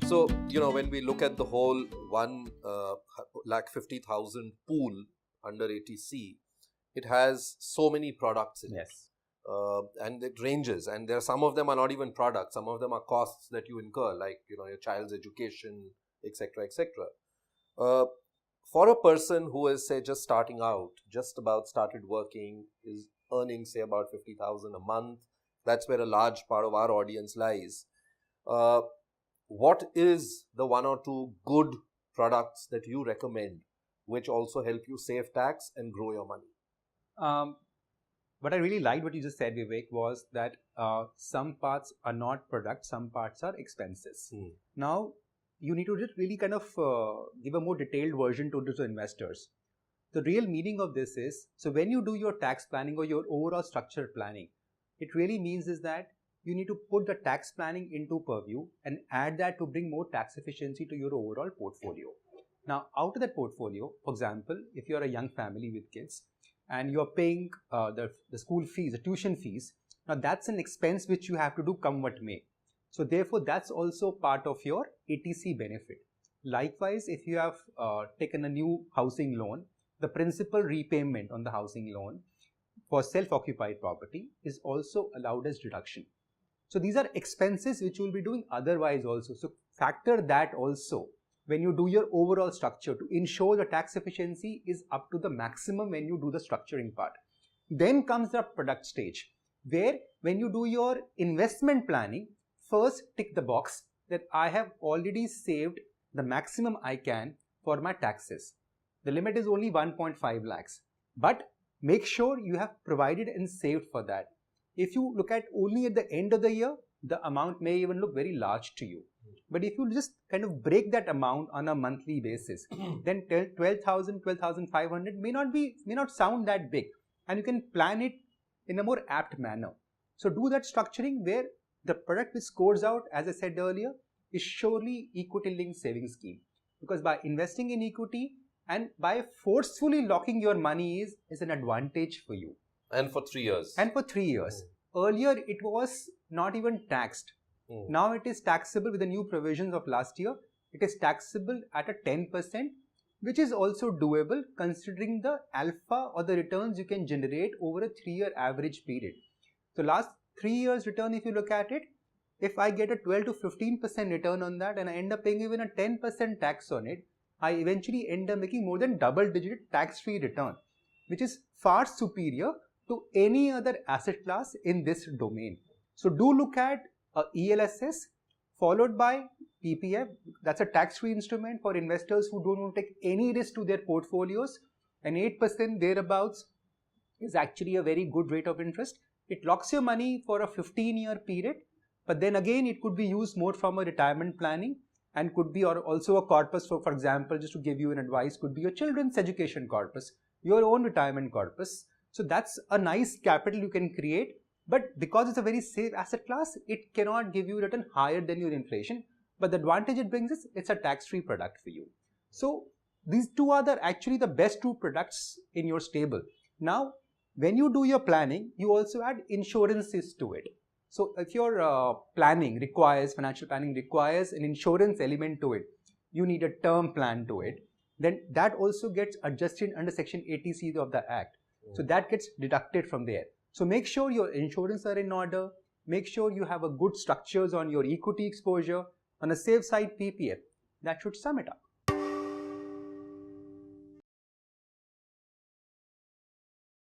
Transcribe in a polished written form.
So, when we look at the whole 1,50,000 pool under ATC, it has so many products in it. And it ranges, and some of them are not even products, some of them are costs that you incur, like your child's education, etc., etc. For a person who is, say, just starting out, just about started working, is earning, say, about 50,000 a month, that's where a large part of our audience lies. What is the one or two good products that you recommend which also help you save tax and grow your money? What I really liked what you just said, Vivek, was that some parts are not products, some parts are expenses. Now, you need to just really kind of give a more detailed version to the investors. The real meaning of this is, so when you do your tax planning or your overall structure planning, it really means is that you need to put the tax planning into purview and add that to bring more tax efficiency to your overall portfolio. Now, out of that portfolio, for example, if you're a young family with kids and you're paying the school fees, the tuition fees, now that's an expense which you have to do come what may. So therefore, that's also part of your ATC benefit. Likewise, if you have taken a new housing loan, the principal repayment on the housing loan for self-occupied property is also allowed as deduction. So these are expenses which you will be doing otherwise also. So factor that also when you do your overall structure to ensure the tax efficiency is up to the maximum when you do the structuring part. Then comes the product stage, where when you do your investment planning, first tick the box that I have already saved the maximum I can for my taxes. The limit is only 1.5 lakhs, but make sure you have provided and saved for that. If you look at only at the end of the year, the amount may even look very large to you. But if you just kind of break that amount on a monthly basis, then 12,000, 12,500 may not sound that big, and you can plan it in a more apt manner. So do that structuring where the product which scores out, as I said earlier, is surely equity-linked savings scheme. Because by investing in equity and by forcefully locking your money is an advantage for you. And for 3 years. And for 3 years. Earlier, it was not even taxed. Now it is taxable with the new provisions of last year. It is taxable at a 10%, which is also doable considering the alpha or the returns you can generate over a 3-year average period. So last 3 years return, if you look at it, if I get a 12 to 15% return on that and I end up paying even a 10% tax on it, I eventually end up making more than double-digit tax-free return, which is far superior to any other asset class in this domain. So do look at ELSS followed by PPF. That's a tax-free instrument for investors who don't want to take any risk to their portfolios, and 8% thereabouts is actually a very good rate of interest. It locks your money for a 15-year period, but then again it could be used more from a retirement planning and could be also a corpus for example, just to give you an advice, could be your children's education corpus, your own retirement corpus. So that's a nice capital you can create, but because it's a very safe asset class, it cannot give you a return higher than your inflation. But the advantage it brings is it's a tax-free product for you. So these two are actually the best two products in your stable. Now, when you do your planning, you also add insurances to it. So if your financial planning requires an insurance element to it, you need a term plan to it, then that also gets adjusted under Section 80C of the Act. So that gets deducted from there. So make sure your insurance are in order. Make sure you have a good structures on your equity exposure. On a safe side PPF. That should sum it up.